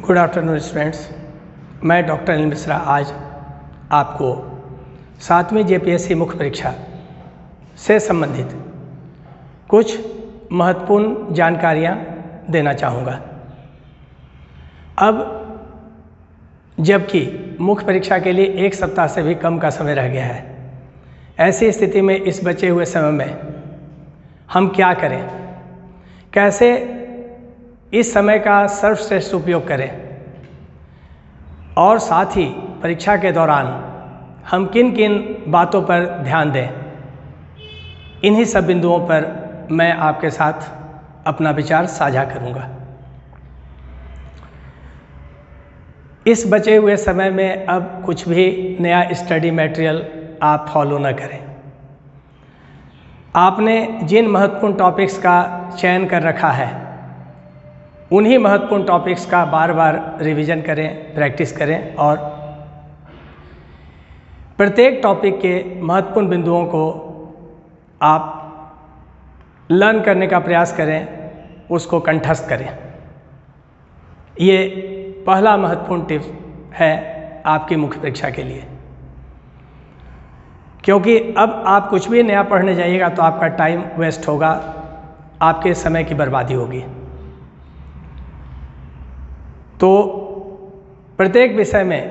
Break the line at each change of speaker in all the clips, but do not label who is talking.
Good afternoon students. मैं doctor Anil Mishra आज आपको 7वीं जेपीएससी मुख्य परीक्षा से संबंधित कुछ महत्वपूर्ण जानकारियाँ देना चाहूँगा। अब जबकि मुख्य परीक्षा के लिए 1 सप्ताह से भी कम का समय रह गया है, ऐसी स्थिति में इस बचे हुए समय में हम क्या करें, कैसे इस समय का सर्वश्रेष्ठ उपयोग करें और साथ ही परीक्षा के दौरान हम किन किन बातों पर ध्यान दें, इन्हीं सब बिंदुओं पर मैं आपके साथ अपना विचार साझा करूंगा। इस बचे हुए समय में अब कुछ भी नया स्टडी मटेरियल आप फॉलो न करें। आपने जिन महत्वपूर्ण टॉपिक्स का चयन कर रखा है, उन्हीं महत्वपूर्ण टॉपिक्स का बार बार रिवीजन करें, प्रैक्टिस करें और प्रत्येक टॉपिक के महत्वपूर्ण बिंदुओं को आप लर्न करने का प्रयास करें, उसको कंठस्थ करें। ये पहला महत्वपूर्ण टिप्स है आपकी मुख्य परीक्षा के लिए, क्योंकि अब आप कुछ भी नया पढ़ने जाइएगा तो आपका टाइम वेस्ट होगा, आपके समय की बर्बादी होगी। तो प्रत्येक विषय में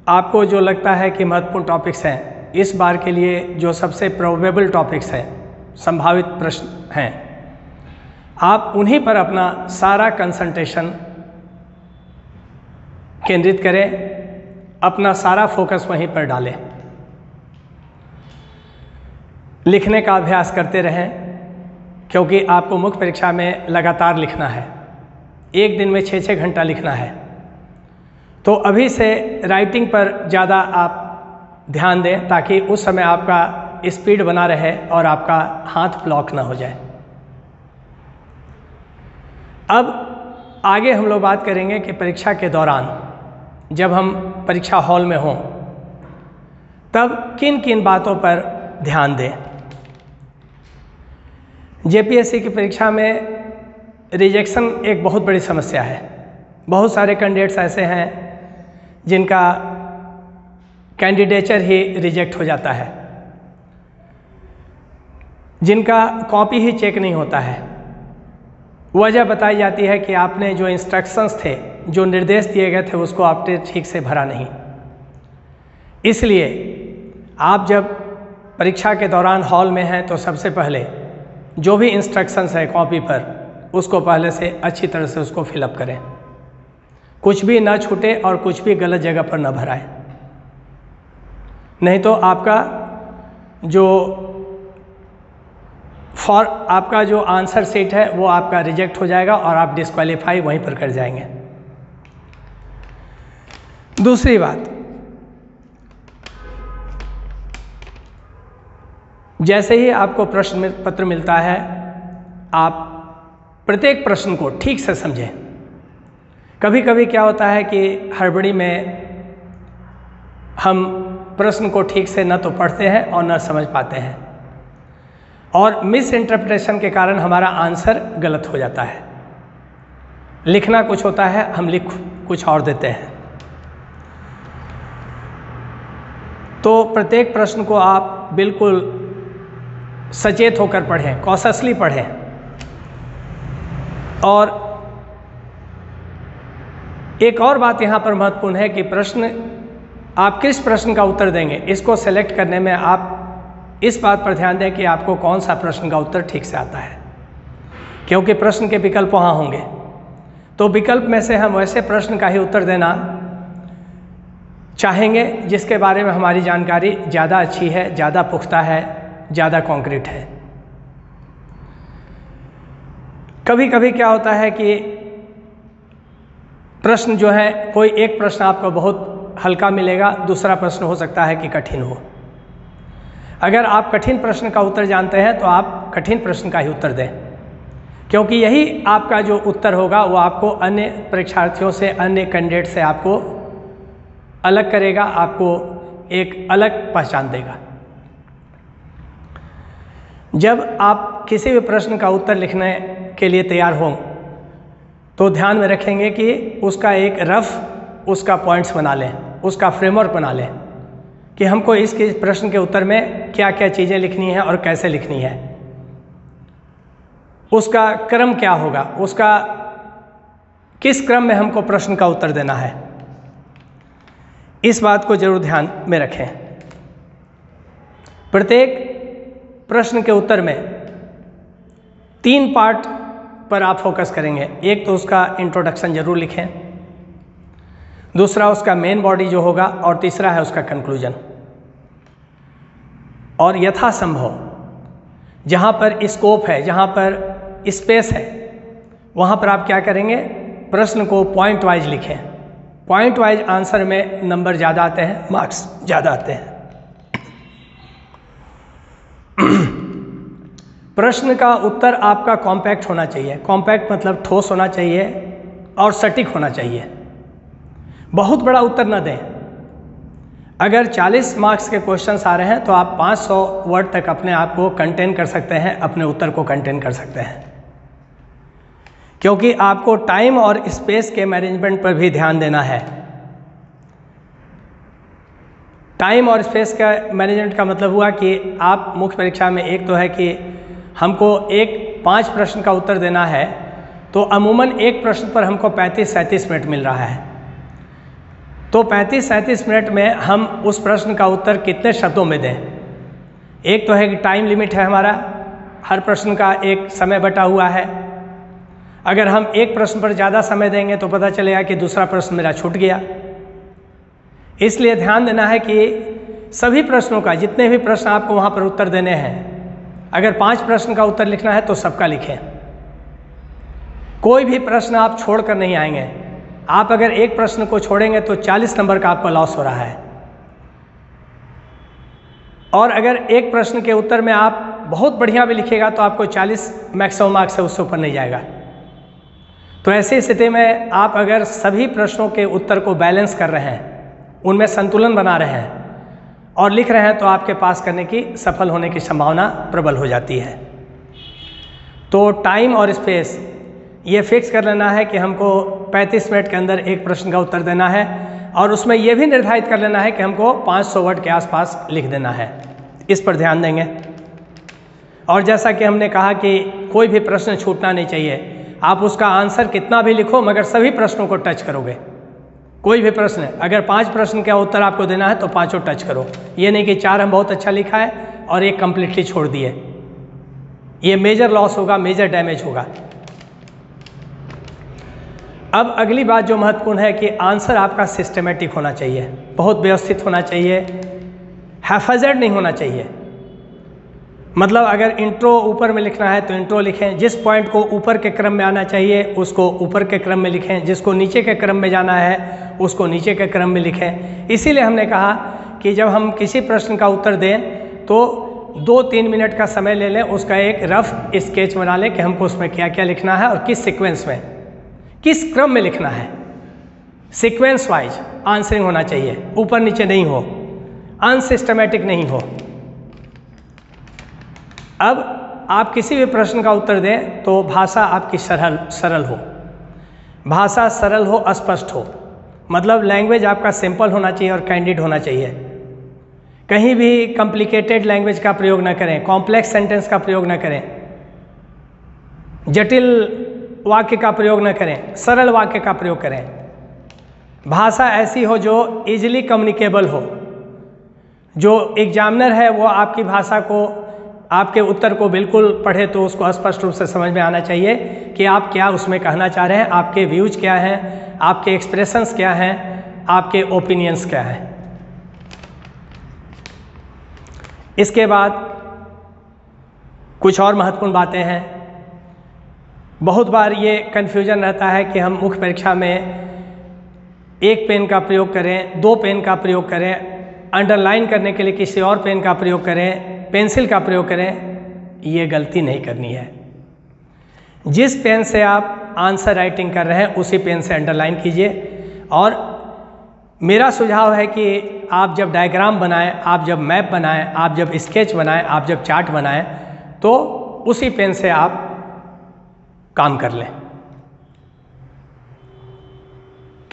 आपको जो लगता है कि महत्वपूर्ण टॉपिक्स हैं, इस बार के लिए जो सबसे प्रोबेबल टॉपिक्स हैं, संभावित प्रश्न हैं, आप उन्हीं पर अपना सारा कंसंट्रेशन केंद्रित करें, अपना सारा फोकस वहीं पर डालें। लिखने का अभ्यास करते रहें, क्योंकि आपको मुख्य परीक्षा में लगातार लिखना है। एक दिन में 6-6 घंटा लिखना है, तो अभी से राइटिंग पर ज़्यादा आप ध्यान दें, ताकि उस समय आपका स्पीड बना रहे और आपका हाथ ब्लॉक ना हो जाए। अब आगे हम लोग बात करेंगे कि परीक्षा के दौरान जब हम परीक्षा हॉल में हों, तब किन किन बातों पर ध्यान दें। जेपीएससी की परीक्षा में रिजेक्शन एक बहुत बड़ी समस्या है। बहुत सारे कैंडिडेट्स ऐसे हैं जिनका कैंडिडेचर ही रिजेक्ट हो जाता है, जिनका कॉपी ही चेक नहीं होता है। वजह बताई जाती है कि आपने जो इंस्ट्रक्शंस थे, जो निर्देश दिए गए थे, उसको आपने ठीक से भरा नहीं। इसलिए आप जब परीक्षा के दौरान हॉल में हैं तो सबसे पहले जो भी इंस्ट्रक्शंस है कॉपी पर, उसको पहले से अच्छी तरह से उसको फिलअप करें, कुछ भी ना छूटे और कुछ भी गलत जगह पर ना भराएं। नहीं तो आपका जो आंसर शीट है वो आपका रिजेक्ट हो जाएगा और आप डिस्क्वालीफाई वहीं पर कर जाएंगे। दूसरी बात, जैसे ही आपको प्रश्न पत्र मिलता है, आप प्रत्येक प्रश्न को ठीक से समझें। कभी कभी क्या होता है कि हड़बड़ी में हम प्रश्न को ठीक से न तो पढ़ते हैं और न समझ पाते हैं, और मिस इंटरप्रिटेशन के कारण हमारा आंसर गलत हो जाता है। लिखना कुछ होता है, हम लिख कुछ और देते हैं। तो प्रत्येक प्रश्न को आप बिल्कुल सचेत होकर पढ़ें, कॉशियसली पढ़ें। और एक और बात यहाँ पर महत्वपूर्ण है कि आप किस प्रश्न का उत्तर देंगे, इसको सेलेक्ट करने में आप इस बात पर ध्यान दें कि आपको कौन सा प्रश्न का उत्तर ठीक से आता है, क्योंकि प्रश्न के विकल्प वहाँ होंगे। तो विकल्प में से हम वैसे प्रश्न का ही उत्तर देना चाहेंगे जिसके बारे में हमारी जानकारी ज़्यादा अच्छी है, ज़्यादा पुख्ता है, ज़्यादा कॉन्क्रीट है। कभी कभी क्या होता है कि प्रश्न जो है, कोई एक प्रश्न आपको बहुत हल्का मिलेगा, दूसरा प्रश्न हो सकता है कि कठिन हो। अगर आप कठिन प्रश्न का उत्तर जानते हैं तो आप कठिन प्रश्न का ही उत्तर दें, क्योंकि यही आपका जो उत्तर होगा वो आपको अन्य परीक्षार्थियों से, अन्य कैंडिडेट से आपको अलग करेगा, आपको एक अलग पहचान देगा। जब आप किसी भी प्रश्न का उत्तर लिखने के लिए तैयार हों, तो ध्यान में रखेंगे कि उसका एक रफ उसका पॉइंट्स बना लें, उसका फ्रेमवर्क बना लें कि हमको इस प्रश्न के उत्तर में क्या क्या चीज़ें लिखनी है और कैसे लिखनी है, उसका क्रम क्या होगा, उसका किस क्रम में हमको प्रश्न का उत्तर देना है। इस बात को जरूर ध्यान में रखें। प्रत्येक प्रश्न के उत्तर में 3 पार्ट पर आप फोकस करेंगे। एक तो उसका इंट्रोडक्शन जरूर लिखें, दूसरा उसका मेन बॉडी जो होगा, और तीसरा है उसका कंक्लूजन। और यथासंभव जहाँ पर स्कोप है, जहाँ पर स्पेस है, वहाँ पर आप क्या करेंगे, प्रश्न को पॉइंट वाइज लिखें। पॉइंट वाइज आंसर में नंबर ज़्यादा आते हैं, मार्क्स ज़्यादा आते हैं। प्रश्न का उत्तर आपका कॉम्पैक्ट होना चाहिए। कॉम्पैक्ट मतलब ठोस होना चाहिए और सटीक होना चाहिए। बहुत बड़ा उत्तर न दें। अगर 40 मार्क्स के क्वेश्चंस आ रहे हैं तो आप 500 वर्ड तक अपने आप को कंटेन कर सकते हैं, अपने उत्तर को कंटेन कर सकते हैं, क्योंकि आपको टाइम और स्पेस के मैनेजमेंट पर भी ध्यान देना है। टाइम और स्पेस का मैनेजमेंट का मतलब हुआ कि आप मुख्य परीक्षा में, एक तो है कि हमको 5 प्रश्न का उत्तर देना है, तो अमूमन एक प्रश्न पर हमको 35-37 मिनट मिल रहा है। तो 35-37 मिनट में हम उस प्रश्न का उत्तर कितने शब्दों में दें। एक तो है कि टाइम लिमिट है हमारा, हर प्रश्न का एक समय बटा हुआ है। अगर हम एक प्रश्न पर ज़्यादा समय देंगे तो पता चलेगा कि दूसरा प्रश्न मेरा छूट गया। इसलिए ध्यान देना है कि सभी प्रश्नों का, जितने भी प्रश्न आपको वहाँ पर उत्तर देने हैं, अगर 5 प्रश्न का उत्तर लिखना है तो सबका लिखें। कोई भी प्रश्न आप छोड़कर नहीं आएंगे। आप अगर एक प्रश्न को छोड़ेंगे तो 40 नंबर का आपका लॉस हो रहा है। और अगर एक प्रश्न के उत्तर में आप बहुत बढ़िया भी लिखिएगा तो आपको 40 मैक्सिमम मार्क्स है, उससे ऊपर नहीं जाएगा। तो ऐसी स्थिति में आप अगर सभी प्रश्नों के उत्तर को बैलेंस कर रहे हैं, उनमें संतुलन बना रहे हैं और लिख रहे हैं, तो आपके पास करने की, सफल होने की संभावना प्रबल हो जाती है। तो टाइम और स्पेस ये फिक्स कर लेना है कि हमको 35 मिनट के अंदर एक प्रश्न का उत्तर देना है, और उसमें यह भी निर्धारित कर लेना है कि हमको 500 वर्ड के आसपास लिख देना है। इस पर ध्यान देंगे। और जैसा कि हमने कहा कि कोई भी प्रश्न छूटना नहीं चाहिए। आप उसका आंसर कितना भी लिखो, मगर सभी प्रश्नों को टच करोगे। कोई भी प्रश्न, अगर 5 प्रश्न का उत्तर आपको देना है तो 5 टच करो। ये नहीं कि 4 हम बहुत अच्छा लिखा है और एक कंप्लीटली छोड़ दिए। ये मेजर लॉस होगा, मेजर डैमेज होगा। अब अगली बात जो महत्वपूर्ण है कि आंसर आपका सिस्टमेटिक होना चाहिए, बहुत व्यवस्थित होना चाहिए, हैफेजर्ड नहीं होना चाहिए। मतलब अगर इंट्रो ऊपर में लिखना है तो इंट्रो लिखें, जिस पॉइंट को ऊपर के क्रम में आना चाहिए उसको ऊपर के क्रम में लिखें, जिसको नीचे के क्रम में जाना है उसको नीचे के क्रम में लिखें। इसीलिए हमने कहा कि जब हम किसी प्रश्न का उत्तर दें तो 2-3 मिनट का समय ले लें, उसका एक रफ स्केच बना लें कि हमको उसमें क्या क्या लिखना है और किस सीक्वेंस में, किस क्रम में लिखना है। सीक्वेंस वाइज आंसरिंग होना चाहिए, ऊपर नीचे नहीं हो, अनसिस्टमेटिक नहीं हो। अब आप किसी भी प्रश्न का उत्तर दें तो भाषा आपकी सरल हो, भाषा सरल हो, स्पष्ट हो। मतलब लैंग्वेज आपका सिंपल होना चाहिए और कैंडिड होना चाहिए। कहीं भी कॉम्प्लिकेटेड लैंग्वेज का प्रयोग ना करें, कॉम्प्लेक्स सेंटेंस का प्रयोग ना करें, जटिल वाक्य का प्रयोग ना करें, सरल वाक्य का प्रयोग करें। भाषा ऐसी हो जो इजीली कम्युनिकेबल हो। जो एग्जामिनर है वो आपकी भाषा को, आपके उत्तर को बिल्कुल पढ़े तो उसको स्पष्ट रूप से समझ में आना चाहिए कि आप क्या उसमें कहना चाह रहे हैं, आपके व्यूज क्या हैं, आपके एक्सप्रेशंस क्या हैं, आपके ओपिनियंस क्या हैं। इसके बाद कुछ और महत्वपूर्ण बातें हैं। बहुत बार ये कन्फ्यूजन रहता है कि हम मुख्य परीक्षा में 1 पेन का प्रयोग करें, 2 पेन का प्रयोग करें, अंडरलाइन करने के लिए किसी और पेन का प्रयोग करें, पेंसिल का प्रयोग करें। ये गलती नहीं करनी है। जिस पेन से आप आंसर राइटिंग कर रहे हैं उसी पेन से अंडरलाइन कीजिए। और मेरा सुझाव है कि आप जब डायग्राम बनाएं, आप जब मैप बनाएं, आप जब स्केच बनाएं, आप जब चार्ट बनाएं, तो उसी पेन से आप काम कर लें।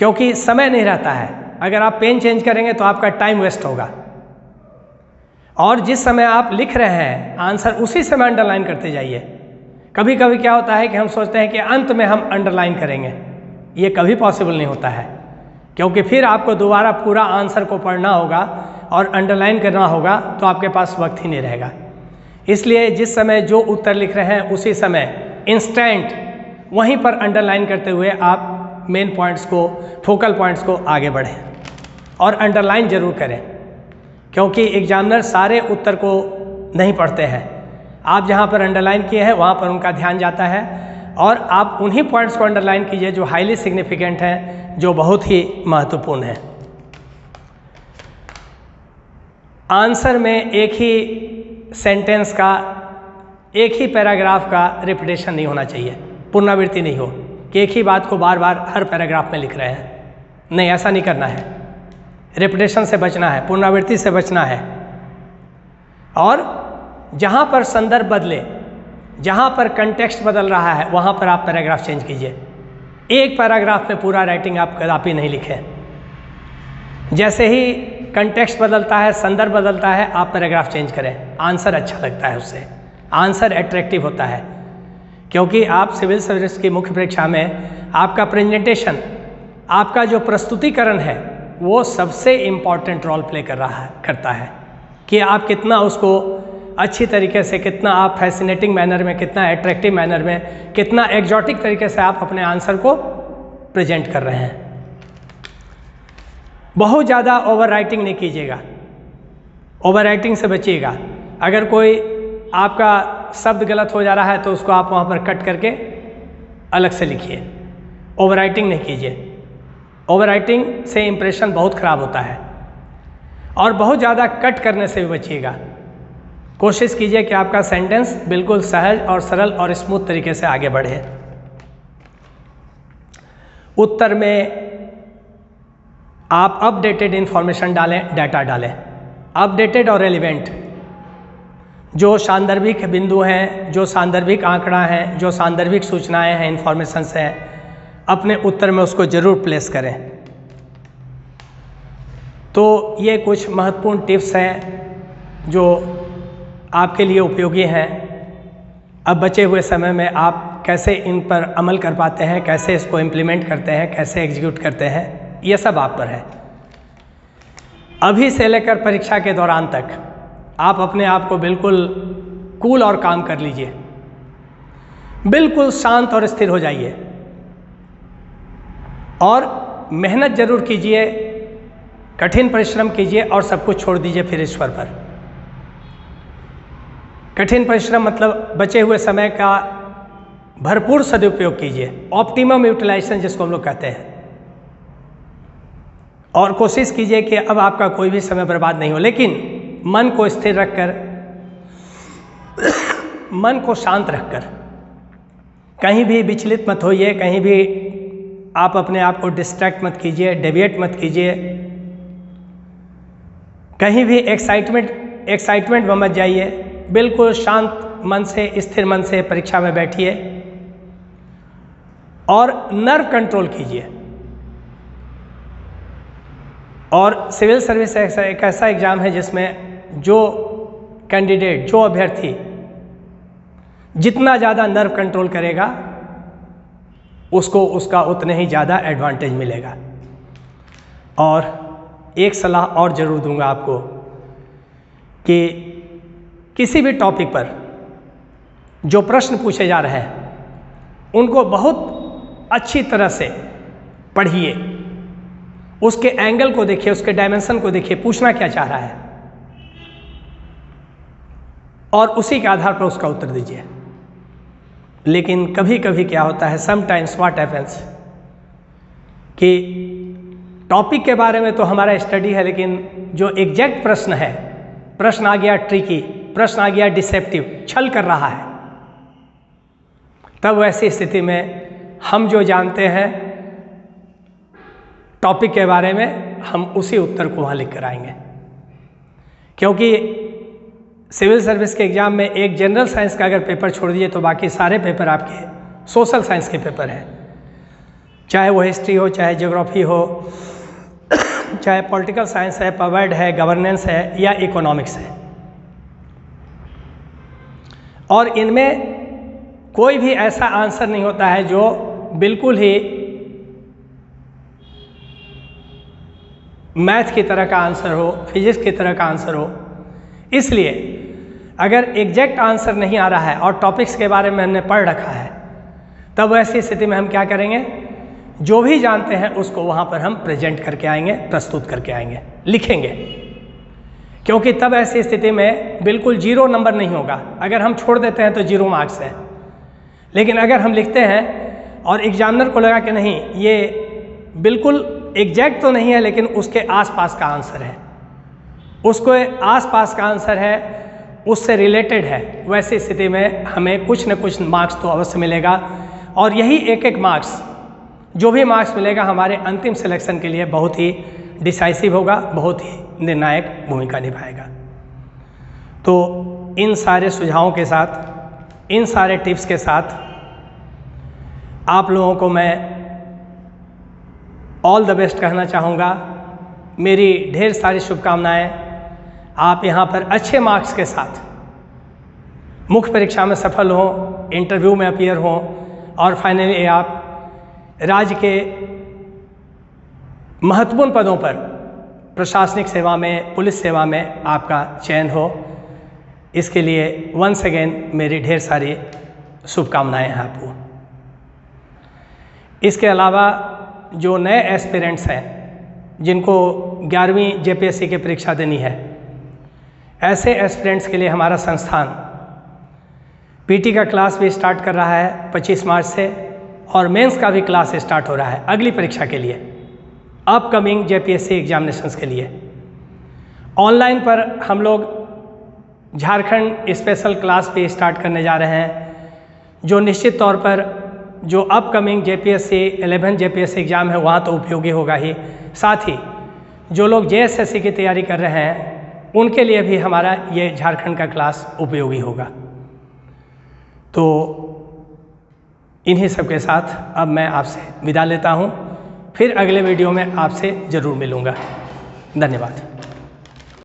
क्योंकि समय नहीं रहता है। अगर आप पेन चेंज करेंगे तो आपका टाइम वेस्ट होगा, और जिस समय आप लिख रहे हैं आंसर उसी समय अंडरलाइन करते जाइए। कभी कभी क्या होता है कि हम सोचते हैं कि अंत में हम अंडरलाइन करेंगे, ये कभी पॉसिबल नहीं होता है, क्योंकि फिर आपको दोबारा पूरा आंसर को पढ़ना होगा और अंडरलाइन करना होगा, तो आपके पास वक्त ही नहीं रहेगा। इसलिए जिस समय जो उत्तर लिख रहे हैं उसी समय इंस्टेंट वहीं पर अंडरलाइन करते हुए आप मेन पॉइंट्स को, फोकल पॉइंट्स को आगे बढ़ें और अंडरलाइन जरूर करें, क्योंकि एग्जामिनर सारे उत्तर को नहीं पढ़ते हैं। आप जहाँ पर अंडरलाइन किए हैं वहाँ पर उनका ध्यान जाता है, और आप उन्हीं पॉइंट्स को अंडरलाइन कीजिए जो हाईली सिग्निफिकेंट हैं, जो बहुत ही महत्वपूर्ण हैं। आंसर में एक ही सेंटेंस का, एक ही पैराग्राफ का रिपीटेशन नहीं होना चाहिए, पुनरावृत्ति नहीं हो कि एक ही बात को बार बार हर पैराग्राफ में लिख रहे हैं। नहीं, ऐसा नहीं करना है। रिपीटेशन से बचना है, पुनरावृत्ति से बचना है। और जहाँ पर संदर्भ बदले, जहाँ पर कंटेक्स्ट बदल रहा है, वहाँ पर आप पैराग्राफ चेंज कीजिए। एक पैराग्राफ में पूरा राइटिंग आप कदापि नहीं लिखें। जैसे ही कंटेक्स्ट बदलता है, संदर्भ बदलता है, आप पैराग्राफ चेंज करें। आंसर अच्छा लगता है उससे, आंसर एट्रैक्टिव होता है। क्योंकि आप सिविल सर्विस की मुख्य परीक्षा में आपका प्रेजेंटेशन, आपका जो प्रस्तुतिकरण है, वो सबसे इम्पॉर्टेंट रोल प्ले करता है कि आप कितना उसको अच्छी तरीके से, कितना आप फैसिनेटिंग मैनर में, कितना एट्रैक्टिव मैनर में, कितना एग्जॉटिक तरीके से आप अपने आंसर को प्रेजेंट कर रहे हैं। बहुत ज़्यादा ओवर राइटिंग नहीं कीजिएगा, ओवर राइटिंग से बचिएगा। अगर कोई आपका शब्द गलत हो जा रहा है तो उसको आप वहाँ पर कट करके अलग से लिखिए, ओवर राइटिंग नहीं कीजिए। ओवर राइटिंग से इम्प्रेशन बहुत ख़राब होता है, और बहुत ज़्यादा कट करने से भी बचिएगा। कोशिश कीजिए कि आपका सेंटेंस बिल्कुल सहज और सरल और स्मूथ तरीके से आगे बढ़े। उत्तर में आप अपडेटेड इंफॉर्मेशन डालें, डाटा डालें, अपडेटेड और रेलिवेंट। जो सांदर्भिक बिंदु हैं, जो सांदर्भिक आंकड़ा हैं, जो सांदर्भिक सूचनाएं हैं, इंफॉर्मेशंस हैं, अपने उत्तर में उसको जरूर प्लेस करें। तो ये कुछ महत्वपूर्ण टिप्स हैं जो आपके लिए उपयोगी हैं। अब बचे हुए समय में आप कैसे इन पर अमल कर पाते हैं, कैसे इसको इम्प्लीमेंट करते हैं, कैसे एग्जीक्यूट करते हैं, ये सब आप पर है। अभी से लेकर परीक्षा के दौरान तक आप अपने आप को बिल्कुल कूल और काम कर लीजिए, बिल्कुल शांत और स्थिर हो जाइए, और मेहनत जरूर कीजिए, कठिन परिश्रम कीजिए, और सब कुछ छोड़ दीजिए फिर ईश्वर पर। कठिन परिश्रम मतलब बचे हुए समय का भरपूर सदुपयोग कीजिए, ऑप्टिमम यूटिलाइजेशन जिसको हम लोग कहते हैं, और कोशिश कीजिए कि अब आपका कोई भी समय बर्बाद नहीं हो। लेकिन मन को स्थिर रखकर, मन को शांत रखकर, कहीं भी विचलित मत होइए, कहीं भी आप अपने आप को डिस्ट्रैक्ट मत कीजिए, डेविएट मत कीजिए, कहीं भी एक्साइटमेंट में मत जाइए। बिल्कुल शांत मन से, स्थिर मन से परीक्षा में बैठिए और नर्व कंट्रोल कीजिए। और सिविल सर्विस एक ऐसा एग्ज़ाम है जिसमें जो कैंडिडेट, जो अभ्यर्थी जितना ज़्यादा नर्व कंट्रोल करेगा उसको उसका उतने ही ज़्यादा एडवांटेज मिलेगा। और एक सलाह और ज़रूर दूंगा आपको कि किसी भी टॉपिक पर जो प्रश्न पूछे जा रहे हैं उनको बहुत अच्छी तरह से पढ़िए, उसके एंगल को देखिए, उसके डायमेंशन को देखिए, पूछना क्या चाह रहा है, और उसी के आधार पर उसका उत्तर दीजिए। लेकिन कभी कभी क्या होता है, समटाइम्स व्हाट हैपेंस, कि टॉपिक के बारे में तो हमारा स्टडी है, लेकिन जो एग्जैक्ट प्रश्न है, प्रश्न आ गया ट्रिकी, प्रश्न आ गया डिसेप्टिव, छल कर रहा है, तब वैसी स्थिति में हम जो जानते हैं टॉपिक के बारे में, हम उसी उत्तर को वहाँ लिख कर आएंगे। क्योंकि सिविल सर्विस के एग्ज़ाम में एक जनरल साइंस का अगर पेपर छोड़ दिए तो बाकी सारे पेपर आपके सोशल साइंस के पेपर हैं। चाहे वो हिस्ट्री हो, चाहे ज्योग्राफी हो, चाहे पॉलिटिकल साइंस है, पवर्ड है, गवर्नेंस है या इकोनॉमिक्स है। और इनमें कोई भी ऐसा आंसर नहीं होता है जो बिल्कुल ही मैथ की तरह का आंसर हो, फिजिक्स की तरह का आंसर हो। इसलिए अगर एग्जैक्ट आंसर नहीं आ रहा है और टॉपिक्स के बारे में हमने पढ़ रखा है, तब ऐसी स्थिति में हम क्या करेंगे, जो भी जानते हैं उसको वहाँ पर हम प्रेजेंट करके आएंगे, प्रस्तुत करके आएंगे, लिखेंगे। क्योंकि तब ऐसी स्थिति में बिल्कुल 0 नंबर नहीं होगा। अगर हम छोड़ देते हैं तो 0 मार्क्स है, लेकिन अगर हम लिखते हैं और एग्जामिनर को लगा कि नहीं ये बिल्कुल एग्जैक्ट तो नहीं है लेकिन उसके आसपास का आंसर है, उसको आसपास का आंसर है, उससे रिलेटेड है, वैसी स्थिति में हमें कुछ न कुछ मार्क्स तो अवश्य मिलेगा। और यही एक मार्क्स, जो भी मार्क्स मिलेगा हमारे अंतिम सिलेक्शन के लिए बहुत ही डिसाइसिव होगा, बहुत ही निर्णायक भूमिका निभाएगा। तो इन सारे सुझावों के साथ, इन सारे टिप्स के साथ आप लोगों को मैं ऑल द बेस्ट कहना चाहूँगा। मेरी ढेर सारी शुभकामनाएं। आप यहाँ पर अच्छे मार्क्स के साथ मुख्य परीक्षा में सफल हों, इंटरव्यू में अपीयर हों और फाइनली आप राज्य के महत्वपूर्ण पदों पर, प्रशासनिक सेवा में, पुलिस सेवा में आपका चयन हो। इसके लिए वंस अगेन मेरी ढेर सारी शुभकामनाएं हैं आपको। इसके अलावा जो नए एस्पिरेंट्स हैं जिनको 11वीं जेपीएससी की परीक्षा देनी है, ऐसे एस्पिरेंट्स के लिए हमारा संस्थान पीटी का क्लास भी स्टार्ट कर रहा है 25 मार्च से, और मेंस का भी क्लास स्टार्ट हो रहा है अगली परीक्षा के लिए, अपकमिंग जेपीएससी एग्जामिनेशंस के लिए। ऑनलाइन पर हम लोग झारखंड स्पेशल क्लास भी स्टार्ट करने जा रहे हैं, जो निश्चित तौर पर जो अपकमिंग जेपीएससी 11 जेपीएससी एग्ज़ाम है वहाँ तो उपयोगी होगा ही, साथ ही जो लोग जेएसएससी की तैयारी कर रहे हैं उनके लिए भी हमारा ये झारखंड का क्लास उपयोगी होगा। तो इन्हीं सब के साथ अब मैं आपसे विदा लेता हूँ, फिर अगले वीडियो में आपसे ज़रूर मिलूँगा। धन्यवाद।